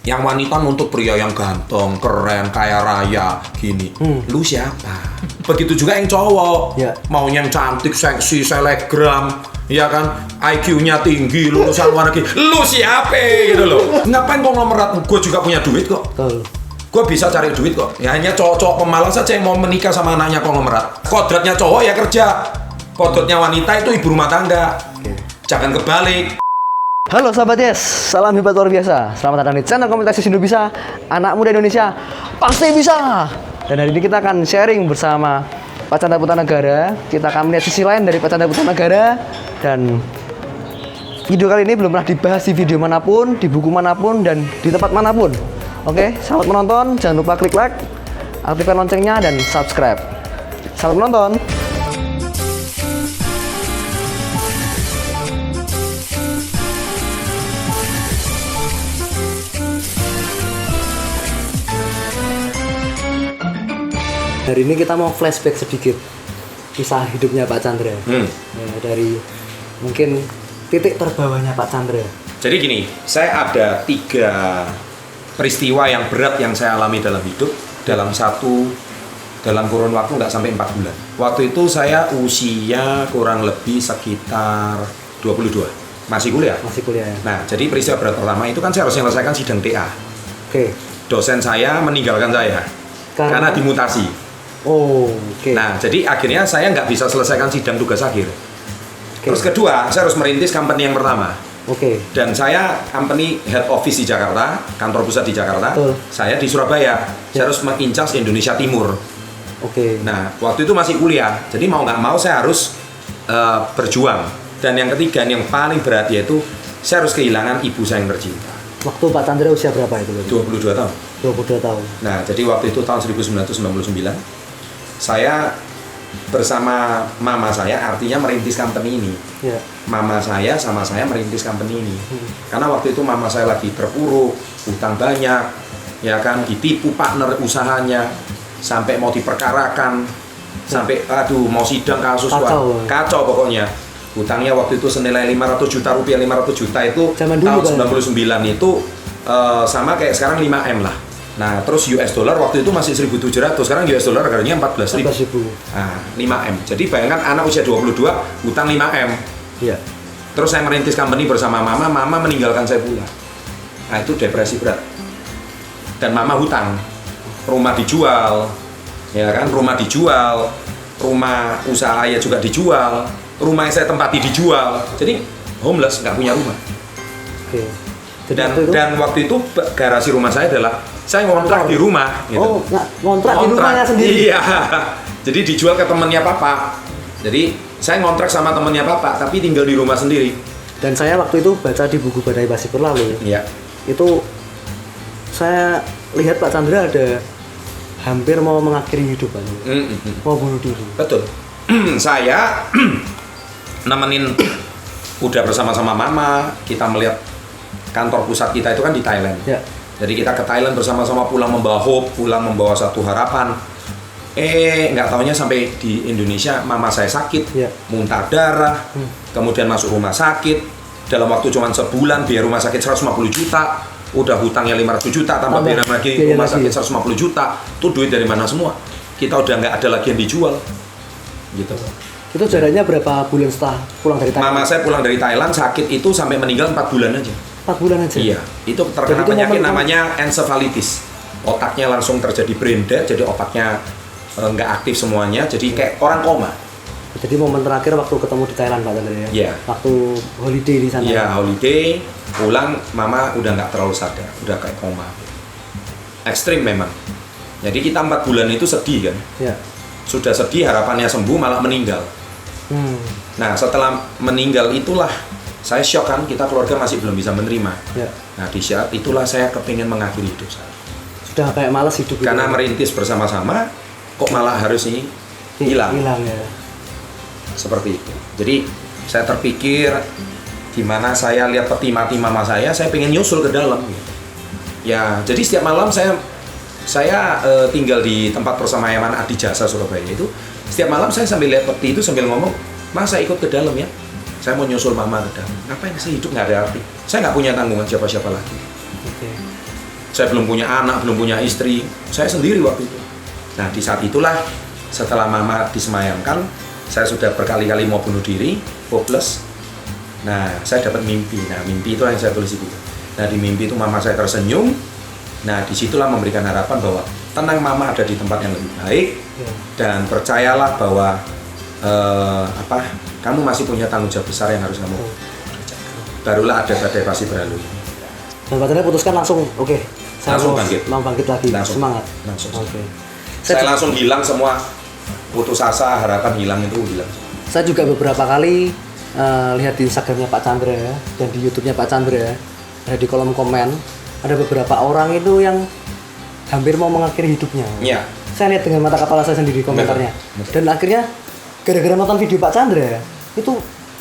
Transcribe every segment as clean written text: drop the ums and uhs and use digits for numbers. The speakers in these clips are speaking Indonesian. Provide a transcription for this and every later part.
Yang wanita nuntut pria yang ganteng, keren, kaya raya, gini. Lu siapa? Begitu juga yang cowok. Ya. Maunya yang cantik, seksi, selegram, ya kan? IQ-nya tinggi, lulusan luar negeri. Lu siapa gitu loh. Ngapain konglomerat? Gue juga punya duit kok. Betul. Gue bisa cari duit kok. Ya hanya cowok-cowok pemalas saja yang mau menikah sama anaknya konglomerat. Kodratnya cowok ya kerja. Kodratnya wanita itu ibu rumah tangga. Jangan kebalik. Halo sahabat Yes, salam hebat luar biasa. Selamat datang di channel Komunitas Indo Bisa. Anak muda Indonesia pasti bisa. Dan hari ini kita akan sharing bersama Pak Chandra Putra Negara. Kita akan melihat sisi lain dari Pak Chandra Putra Negara. Dan video kali ini belum pernah dibahas di video manapun, di buku manapun, dan di tempat manapun. Oke, selamat menonton. Jangan lupa klik like, aktifkan loncengnya, dan subscribe. Selamat menonton. Hari ini kita mau flashback sedikit kisah hidupnya Pak Chandra. Ya, dari mungkin titik terbawahnya Pak Chandra. Jadi gini, saya ada 3 peristiwa yang berat yang saya alami dalam hidup dalam kurun waktu nggak sampai 4 bulan. Waktu itu saya usia kurang lebih sekitar 22, masih kuliah. Masih kuliah ya? Nah, jadi peristiwa berat pertama itu kan saya harus menyelesaikan sidang TA. Oke. Dosen saya meninggalkan saya karena dimutasi. Oh, oke. Nah, jadi akhirnya saya nggak bisa selesaikan sidang tugas akhir. Terus kedua, saya harus merintis company yang pertama. Oke. Dan saya company head office di Jakarta, kantor pusat di Jakarta. Betul. Saya di Surabaya. Saya harus mengincas Indonesia Timur. Oke. Nah, waktu itu masih kuliah. Jadi mau nggak mau saya harus berjuang. Dan yang ketiga, yang paling berat yaitu saya harus kehilangan ibu saya yang tercinta. Waktu Pak Chandra usia berapa itu? 22 tahun. 22 tahun. Nah, jadi waktu itu tahun 1999. Saya bersama mama saya, artinya merintis company ini. Ya. Mama saya sama saya merintis company ini. Karena waktu itu mama saya lagi terpuruk, utang banyak, ya kan, ditipu partner usahanya, sampai mau diperkarakan, sampai aduh mau sidang kasus, kacau pokoknya. Utangnya waktu itu senilai 500 juta rupiah, 500 juta itu zaman dulu, tahun 99 itu sama kayak sekarang 5M lah. Nah, terus US dollar waktu itu masih 1.700, sekarang US dollar harganya 14.000. Nah, 5M. Jadi bayangkan anak usia 22, utang 5M. Iya. Terus saya merintis company bersama mama meninggalkan saya pula. Nah, itu depresi berat. Dan mama hutang. Rumah dijual, ya kan? Rumah dijual, rumah usaha saya juga dijual, rumah yang saya tempati dijual. Jadi homeless, nggak punya rumah. Oke. Dan waktu itu garasi rumah saya adalah saya ngontrak di rumah gitu. Oh, ngontrak di rumahnya sendiri? Iya. Jadi dijual ke temennya papa. Jadi saya ngontrak sama temennya papa, tapi tinggal di rumah sendiri. Dan saya waktu itu baca di buku Badai Pasir Berlalu. Iya. Itu saya lihat Pak Chandra ada hampir mau mengakhiri hidup, mau bunuh diri. Betul. Saya nemenin udah bersama-sama mama, kita melihat kantor pusat kita itu kan di Thailand. Ya. Jadi kita ke Thailand bersama-sama, pulang membawa hope, pulang membawa satu harapan. Nggak taunya sampai di Indonesia mama saya sakit, muntah darah, kemudian masuk rumah sakit. Dalam waktu cuma sebulan, biaya rumah sakit 150 juta, udah hutangnya 500 juta, tambah biaya lagi rumah sakit 150 juta. Itu duit dari mana semua? Kita udah nggak ada lagi yang dijual. Gitu. Itu jaraknya berapa bulan setelah pulang dari Thailand? Mama saya pulang dari Thailand sakit itu sampai meninggal 4 bulan aja. 4 bulan aja? Iya, itu terkena penyakit namanya encephalitis. Otaknya langsung terjadi brain dead, jadi otaknya nggak aktif semuanya, jadi kayak orang koma. Jadi momen terakhir waktu ketemu di Thailand Pak Chandra ya? Iya. Waktu holiday di sana? Iya, holiday, pulang mama udah nggak terlalu sadar, udah kayak koma. Ekstrim memang. Jadi kita 4 bulan itu sedih kan? Iya. Sudah sedih, harapannya sembuh, malah meninggal. Nah, setelah meninggal itulah saya shock kan, kita keluarga masih belum bisa menerima. Ya. Nah, di saat itulah saya kepingin mengakhiri hidup saya. Sudah kayak malas hidup. Karena merintis bersama-sama, kok malah harus ini hilang. Hilang ya. Seperti itu. Jadi saya terpikir, gimana saya lihat peti mati mama saya pengen nyusul ke dalam. Ya, jadi setiap malam saya tinggal di tempat persemayaman Adijasa Surabaya itu. Setiap malam saya sambil lihat peti itu sambil ngomong, "Mas, saya ikut ke dalam ya. Saya mau nyusul mama ke dalam. Ngapain sih hidup nggak ada arti? Saya nggak punya tanggungan siapa-siapa lagi." Oke. Saya belum punya anak, belum punya istri. Saya sendiri waktu itu. Nah, di saat itulah setelah mama disemayamkan, saya sudah berkali-kali mau bunuh diri, hopeless. Nah, saya dapat mimpi. Nah, mimpi itulah yang saya tulis itu. Nah, di mimpi itu mama saya tersenyum. Nah, disitulah memberikan harapan bahwa tenang, mama ada di tempat yang lebih baik. Dan percayalah bahwa kamu masih punya tanggung jawab besar yang harus kamu kerjakan. Barulah ada badai pasti berlalu. Dan Pak Chandra putuskan langsung, oke, saya Langsung mau bangkit. bangkit lagi, Langsung. semangat. Langsung. Oke. Saya langsung hilang semua, putus asa, harapan hilang itu hilang. Saya juga beberapa kali lihat di Instagramnya Pak Chandra ya, dan di YouTube-nya Pak Chandra, ada di kolom komen ada beberapa orang itu yang hampir mau mengakhiri hidupnya. Iya. Saya lihat dengan mata kepala saya sendiri komentarnya. Dan akhirnya gara-gara nonton video Pak Chandra itu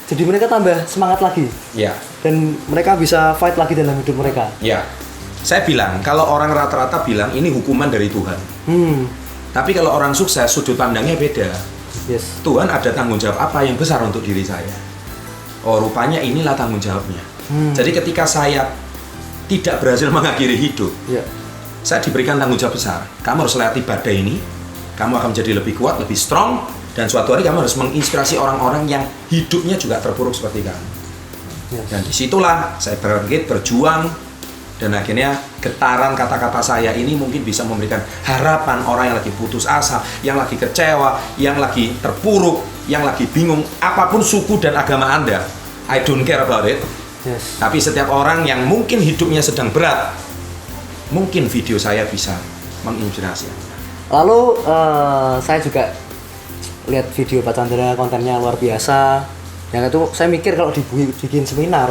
jadi mereka tambah semangat lagi. Iya. Dan mereka bisa fight lagi dalam hidup mereka. Iya. Saya bilang kalau orang rata-rata bilang ini hukuman dari Tuhan. Tapi kalau orang sukses sudut pandangnya beda. Yes. Tuhan ada tanggung jawab apa yang besar untuk diri saya. Oh, rupanya inilah tanggung jawabnya. Jadi ketika saya tidak berhasil mengakhiri hidup, saya diberikan tanggung jawab besar. Kamu harus lewati badai ini, kamu akan menjadi lebih kuat, lebih strong, dan suatu hari kamu harus menginspirasi orang-orang yang hidupnya juga terpuruk seperti kamu. Dan disitulah saya bangkit, berjuang, dan akhirnya getaran kata-kata saya ini mungkin bisa memberikan harapan orang yang lagi putus asa, yang lagi kecewa, yang lagi terpuruk, yang lagi bingung, apapun suku dan agama Anda, I don't care about it. Yes. Tapi setiap orang yang mungkin hidupnya sedang berat, mungkin video saya bisa menginspirasi. Lalu saya juga lihat video Pak Chandra, kontennya luar biasa. Yang itu saya mikir kalau dibikin seminar,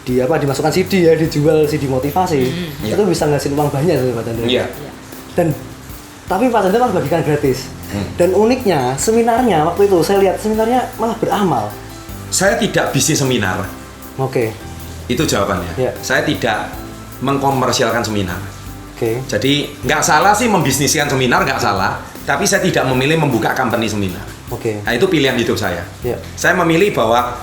dimasukkan CD ya, dijual CD motivasi, itu bisa ngasihin uang banyak tuh Pak Chandra. Iya. Dan tapi Pak Chandra malah bagikan gratis. Dan uniknya seminarnya waktu itu saya lihat seminarnya malah beramal. Saya tidak bisnis seminar. Oke. Itu jawabannya. Iya. Saya tidak mengkomersialkan seminar. Oke. Jadi nggak salah sih membisniskan seminar, nggak salah. Tapi saya tidak memilih membuka company seminar. Oke. Nah, itu pilihan hidup saya. Iya. Saya memilih bahwa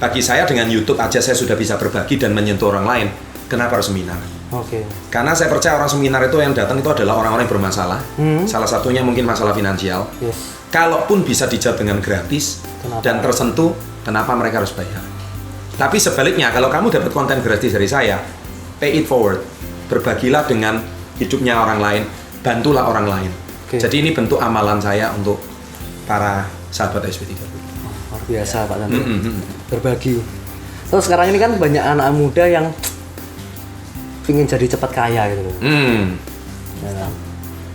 bagi saya dengan YouTube aja saya sudah bisa berbagi dan menyentuh orang lain. Kenapa harus seminar? Oke. Karena saya percaya orang seminar itu yang datang itu adalah orang-orang yang bermasalah. Salah satunya mungkin masalah finansial. Yes. Kalaupun bisa dijawab dengan gratis dan tersentuh, kenapa mereka harus bayar? Tapi sebaliknya, kalau kamu dapat konten gratis dari saya, pay it forward. Berbagilah dengan hidupnya orang lain, bantulah orang lain. Oke. Jadi ini bentuk amalan saya untuk para sahabat SP3. Luar biasa Pak Chandra. Berbagi. Terus sekarang ini kan banyak anak muda yang pingin jadi cepat kaya gitu. Ya kan?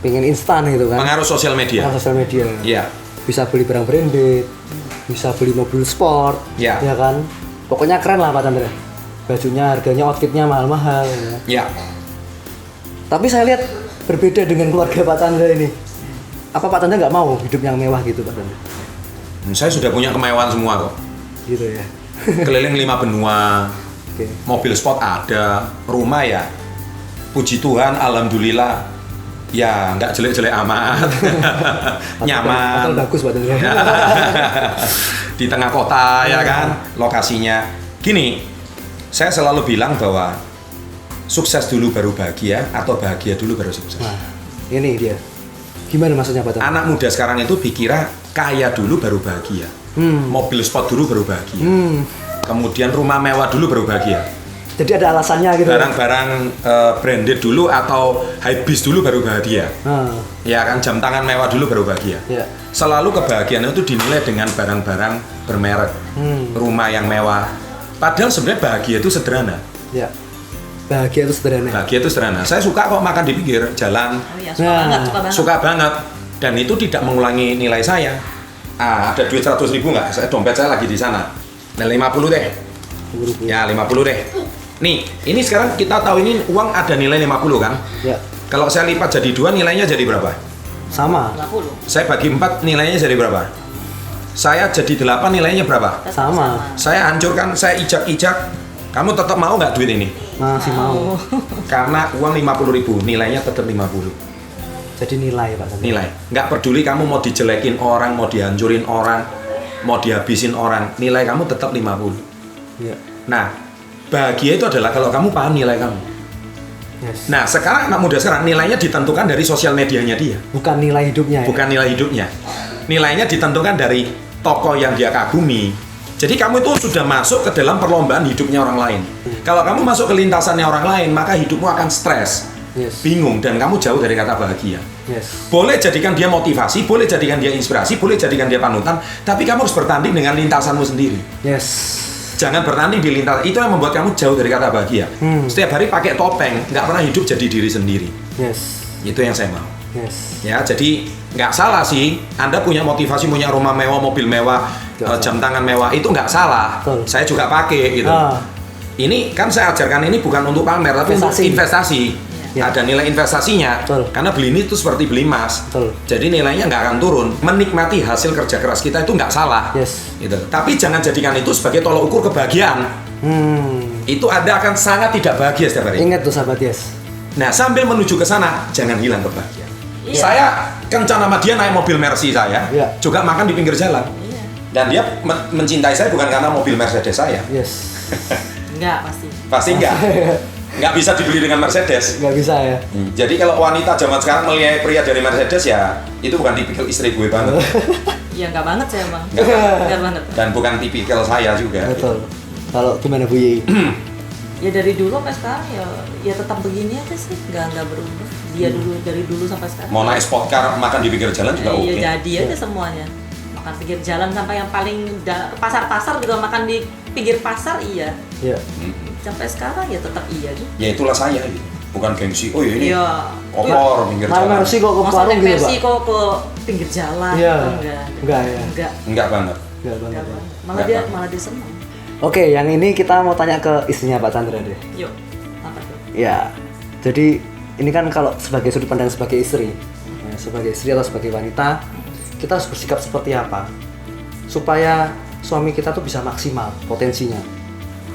Pingin instan gitu kan. Pengaruh sosial media. Pengaruh sosial media. Iya. Bisa beli barang branded, bisa beli mobil sport, Ya. ya kan. Pokoknya keren lah Pak Chandra. Bajunya, harganya, outfitnya mahal-mahal. Ya. Iya. Tapi saya lihat berbeda dengan keluarga Pak Chandra ini. Apa Pak Chandra nggak mau hidup yang mewah gitu Pak Chandra? Saya sudah punya kemewahan semua kok. Gitu ya. Keliling 5 benua, Oke. mobil sport ada, rumah ya. Puji Tuhan, alhamdulillah. Ya, nggak jelek-jelek amat. Nyaman. Hotel bagus Pak Chandra. Di tengah kota ya kan, lokasinya. Gini, saya selalu bilang bahwa sukses dulu baru bahagia atau bahagia dulu baru sukses. Nah, ini dia. Gimana maksudnya Pak Chandra? Anak muda sekarang itu dikira kaya dulu baru bahagia. Mobil sport dulu baru bahagia. Kemudian rumah mewah dulu baru bahagia. Jadi ada alasannya gitu. Barang-barang branded dulu atau high bis dulu baru bahagia. Ya kan, jam tangan mewah dulu baru bahagia. Ya. Selalu kebahagiaan itu dinilai dengan barang-barang bermerek, rumah yang mewah. Padahal sebenarnya bahagia itu sederhana. Ya. Bahagia itu sederhana. Bahagia itu sederhana. Saya suka kok makan di pinggir jalan. Oh iya, suka banget, suka banget. Suka banget. Dan itu tidak mengulangi nilai saya. Ada duit 100.000 nggak? Dompet saya lagi di sana. Nah, 50 deh. Ya, 50 deh. Nih, ini sekarang kita tahu ini uang ada nilai 50 kan? Ya. Kalau saya lipat jadi 2 nilainya jadi berapa? Sama. 50. Saya bagi 4 nilainya jadi berapa? Saya jadi 8 nilainya berapa? Sama. Saya hancurkan, saya ijak-ijak. Kamu tetap mau nggak duit ini? Masih mau. Karena uang 50.000, nilainya tetap 50. Jadi nilai Pak Chandra. Nilai. Nggak peduli kamu mau dijelekin orang, mau dihancurin orang, mau dihabisin orang, nilai kamu tetap 50. Ya. Nah, bahagia itu adalah kalau kamu paham nilai kamu. Yes. Nah, sekarang anak muda sekarang nilainya ditentukan dari sosial medianya dia. Bukan nilai hidupnya ya? Bukan nilai hidupnya. Nilainya ditentukan dari tokoh yang dia kagumi. Jadi kamu itu sudah masuk ke dalam perlombaan hidupnya orang lain. Kalau kamu masuk ke lintasannya orang lain, maka hidupmu akan stres, bingung, dan kamu jauh dari kata bahagia. Boleh jadikan dia motivasi, boleh jadikan dia inspirasi, boleh jadikan dia panutan, tapi kamu harus bertanding dengan lintasanmu sendiri. Jangan bertanding di lintasan, itu yang membuat kamu jauh dari kata bahagia. Setiap hari pakai topeng, nggak pernah hidup jadi diri sendiri. Itu yang saya mau. Ya, jadi nggak salah sih, Anda punya motivasi, punya rumah mewah, mobil mewah, jam tangan mewah, itu nggak salah. Saya juga pakai gitu. Ini kan saya ajarkan ini bukan untuk pamer, tapi untuk investasi. Ada nilai investasinya. Karena beli ini itu seperti beli emas. Jadi nilainya nggak akan turun. Menikmati hasil kerja keras kita itu nggak salah. Gitu. Tapi jangan jadikan itu sebagai tolok ukur kebahagiaan. Itu Anda akan sangat tidak bahagia setiap hari. Ingat tuh sahabat Yes. Nah, sambil menuju ke sana, jangan hilang kebahagiaan. Saya kencan sama dia naik mobil Mercy saya, juga makan di pinggir jalan. Dan dia mencintai saya bukan karena mobil Mercedes saya. Enggak, pasti. Pasti enggak. Nggak bisa dibeli dengan Mercedes. Nggak bisa ya. Jadi kalau wanita zaman sekarang melihat pria dari Mercedes ya, itu bukan tipikal istri gue banget. Ya nggak banget saya emang. Nggak banget. Dan bukan tipikal saya juga. Betul. Kalau gimana Bu Yei? Ya dari dulu sampai sekarang ya tetap begini aja sih, nggak berubah. Dia dulu dari dulu sampai sekarang. Mau naik sport car makan di pinggir jalan juga oke. Iya jadi aja semuanya. Makan pinggir jalan sampai yang paling pasar-pasar juga makan di pinggir pasar iya. Sampai sekarang ya tetap iya juga. Ya itulah saya gitu. Bukan gengsi. Oh ya ini opor pinggir jalan. Mercy kok ke warung gitu, Pak? Mercy kok ke pinggir jalan. Enggak ya. Enggak banget. Malah dia senang. Oke, yang ini kita mau tanya ke istrinya Pak Chandra deh. Yuk, apa tuh? Ya, jadi ini kan kalau sebagai sudut pandang sebagai istri, sebagai istri atau sebagai wanita, kita harus bersikap seperti apa supaya suami kita tuh bisa maksimal potensinya.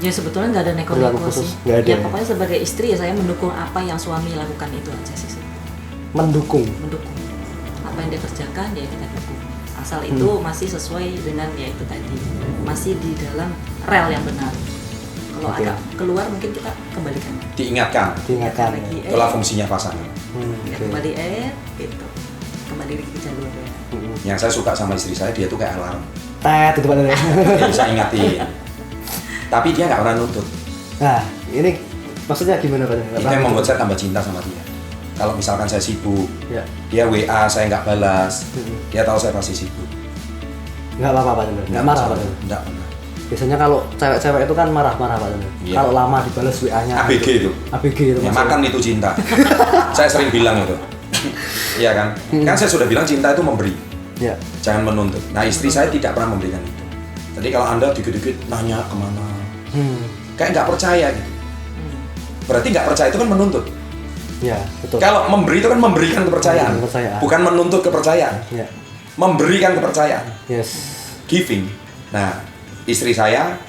Ya sebetulnya nggak ada neko-neko sih. Ya pokoknya sebagai istri ya saya mendukung apa yang suami lakukan itu aja sih. Mendukung. Apa yang dia kerjakan ya kita dukung. Asal itu masih sesuai dengan ya itu tadi, masih di dalam rel yang benar. Kalau agak keluar mungkin kita kembalikan. Diingatkan lagi. Itulah fungsinya pasangan. Kembali gitu. Kembali ke jalur ya. Yang saya suka sama istri saya, dia tuh kayak alarm. Itu Pak Chandra. Dia bisa ingatin. Tapi dia nggak pernah nuntut. Nah, ini maksudnya gimana Pak Chandra? Itu yang membuat saya tambah cinta sama dia. Kalau misalkan saya sibuk, dia WA saya nggak balas, dia tahu saya pasti sibuk. Nggak apa-apa Pak Chandra? Nggak marah Pak Chandra? Nggak pernah. Biasanya kalau cewek-cewek itu kan marah-marah Pak Chandra. Kalau lama dibalas WA-nya. ABG itu. ABG itu. Ya, makan itu cinta. Saya sering bilang itu. Iya kan? Kan saya sudah bilang cinta itu memberi. Jangan menuntut. Nah istri saya tidak pernah memberikan itu. Jadi kalau Anda dikit-dikit nanya kemana, kayak nggak percaya gitu. Berarti nggak percaya itu kan menuntut. Ya, betul. Kalau memberi itu kan memberikan kepercayaan, bukan menuntut kepercayaan. Memberikan kepercayaan. Giving. Nah, istri saya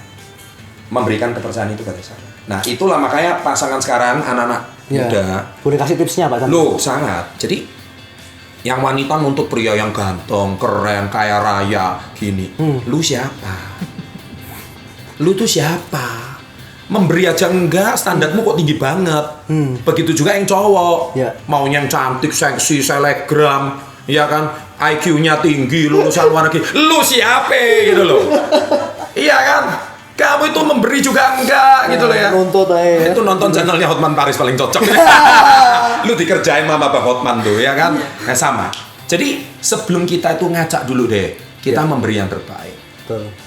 memberikan kepercayaan itu pada saya. Nah, itulah makanya pasangan sekarang anak-anak muda. Boleh kasih tipsnya Pak? Loh, sangat. Jadi yang wanita nuntut pria yang ganteng, keren, kaya raya, gini. Lu siapa? Lu tuh siapa? Memberi aja enggak, standarmu kok tinggi banget. Begitu juga yang cowok. Maunya yang cantik, seksi, selegram, ya kan? IQ-nya tinggi, lulusan luar negeri. Lu siapa gitu loh. Iya kan? Kamu itu memberi juga enggak gitu loh ya. Nuntut aja. Itu nonton channelnya Hotman Paris paling cocok. Lu dikerjain sama Bang Hotman tuh, ya kan? Nah, sama. Jadi sebelum kita itu ngajak dulu deh, kita memberi yang terbaik.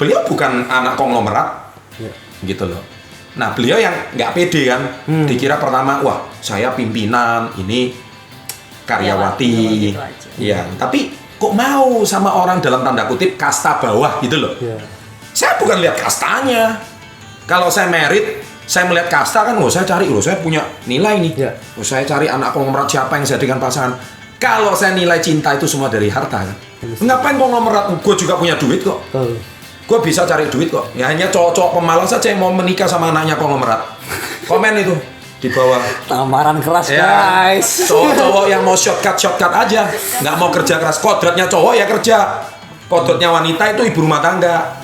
Beliau bukan anak konglomerat, gitu loh. Nah, beliau yang nggak pede kan, dikira pertama, wah saya pimpinan, ini karyawati, iya. Tapi kok mau sama orang dalam tanda kutip kasta bawah gitu loh. Saya bukan lihat kastanya. Kalau saya merit, saya melihat kasta kan, saya cari, saya punya nilai nih. Saya cari anak konglomerat siapa yang jadikan pasangan. Kalau saya nilai cinta itu semua dari harta kan. Ngapain konglomerat? Gue juga punya duit kok. Gue bisa cari duit kok. Ya hanya cowok-cowok pemalas saja yang mau menikah sama anaknya konglomerat. Komen itu di bawah. Tamparan keras guys. Cowok-cowok yang mau shortcut aja, nggak mau kerja keras. Kodratnya cowok ya kerja. Kodratnya wanita itu ibu rumah tangga.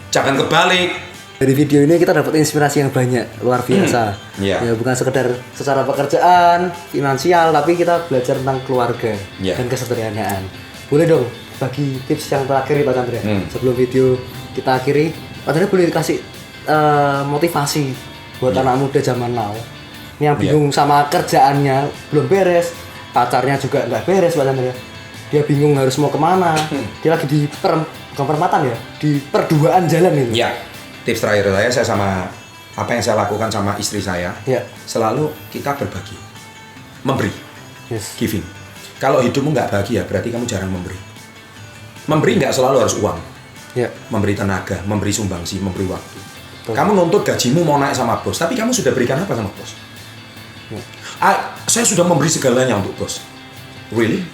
Jangan kebalik. Dari video ini kita dapat inspirasi yang banyak, luar biasa. Iya. Ya, bukan sekedar secara pekerjaan, finansial, tapi kita belajar tentang keluarga dan kesederhanaan. Boleh dong bagi tips yang terakhir Pak Chandra. Sebelum video kita akhiri, Pak Chandra boleh kasih motivasi buat anak muda zaman now. Ini yang bingung sama kerjaannya belum beres, pacarnya juga nggak beres Pak Chandra. Dia bingung harus mau kemana. Dia lagi di bukan perempatan ya, di perduaan jalan itu. Ya, tips terakhir saya sama apa yang saya lakukan sama istri saya, selalu kita berbagi, memberi, giving. Kalau hidupmu nggak bahagia, berarti kamu jarang memberi. Memberi nggak selalu harus uang, memberi tenaga, memberi sumbangsi, memberi waktu. Kamu nuntut gajimu mau naik sama bos, tapi kamu sudah berikan apa sama bos? Saya sudah memberi segalanya untuk bos. Really?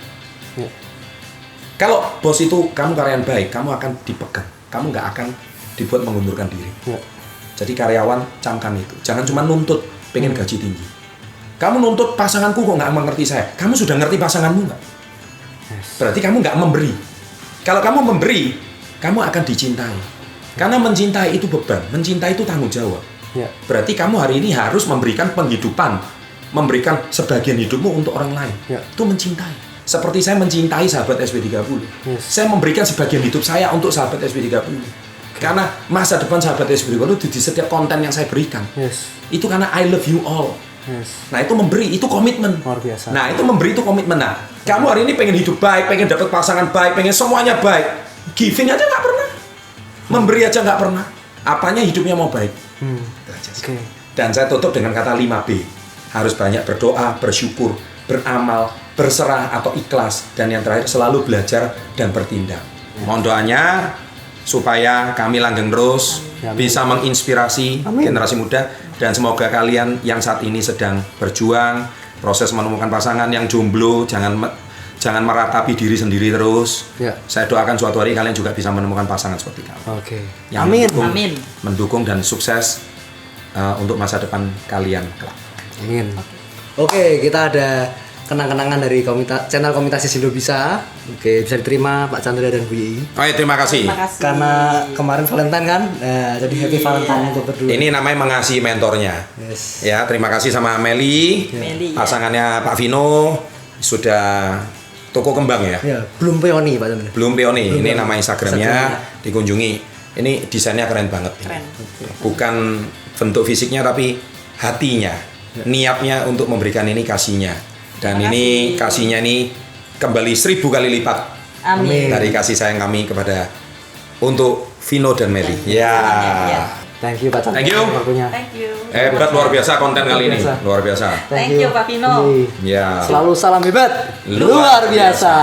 Kalau bos itu kamu karyawan baik, kamu akan dipegang, kamu nggak akan dibuat mengundurkan diri. Jadi karyawan camkan itu, jangan cuma nuntut pengen gaji tinggi. Kamu nuntut pasanganku kok nggak mengerti saya, kamu sudah ngerti pasanganmu nggak? Berarti kamu nggak memberi. Kalau kamu memberi, kamu akan dicintai. Karena mencintai itu beban, mencintai itu tanggung jawab. Berarti kamu hari ini harus memberikan penghidupan, memberikan sebagian hidupmu untuk orang lain. Itu mencintai. Seperti saya mencintai sahabat SB30. Saya memberikan sebagian hidup saya untuk sahabat SB30. Karena masa depan sahabat SB30 itu di setiap konten yang saya berikan. Itu karena I love you all. Nah, itu memberi, itu komitmen. Luar biasa. Nah, itu memberi, itu komitmen. Nah, kamu hari ini pengen hidup baik, pengen dapat pasangan baik, pengen semuanya baik. Giving aja nggak pernah. Memberi aja nggak pernah. Apanya hidupnya mau baik. Dan saya tutup dengan kata 5B. Harus banyak berdoa, bersyukur, beramal, berserah atau ikhlas, dan yang terakhir selalu belajar dan bertindak. Mohon doanya supaya kami langgeng terus bisa menginspirasi generasi muda, dan semoga kalian yang saat ini sedang berjuang proses menemukan pasangan, yang jomblo jangan meratapi diri sendiri terus. Saya doakan suatu hari kalian juga bisa menemukan pasangan seperti kami. Yang mendukung dan sukses untuk masa depan kalian kelak. Amin. Oke, kita ada kenang-kenangan dari channel Komunitas Indo Bisa. Oke, bisa diterima Pak Chandra dan Bu Yei. Terima kasih. Karena kemarin Valentine kan, jadi happy Valentine untuk berdua. Ini namanya mengasihi mentornya. Ya, terima kasih sama Meli. Pasangannya Pak Vino sudah toko kembang ya. Belum peoni Pak Chandra. Belum peoni. Ini nama Instagramnya, dikunjungi. Ini desainnya keren banget. Bukan bentuk fisiknya tapi hatinya, niatnya untuk memberikan ini kasihnya. Dan ini kasihnya ini kembali 1000 kali lipat. Amin. Dari kasih sayang kami kepada untuk Vino dan Meli. Thank you Pak Chandra. Thank you. Thank you. Hebat, luar biasa konten kali ini. Luar biasa. Thank you Pak Vino. Ya. Selalu salam hebat. Luar biasa.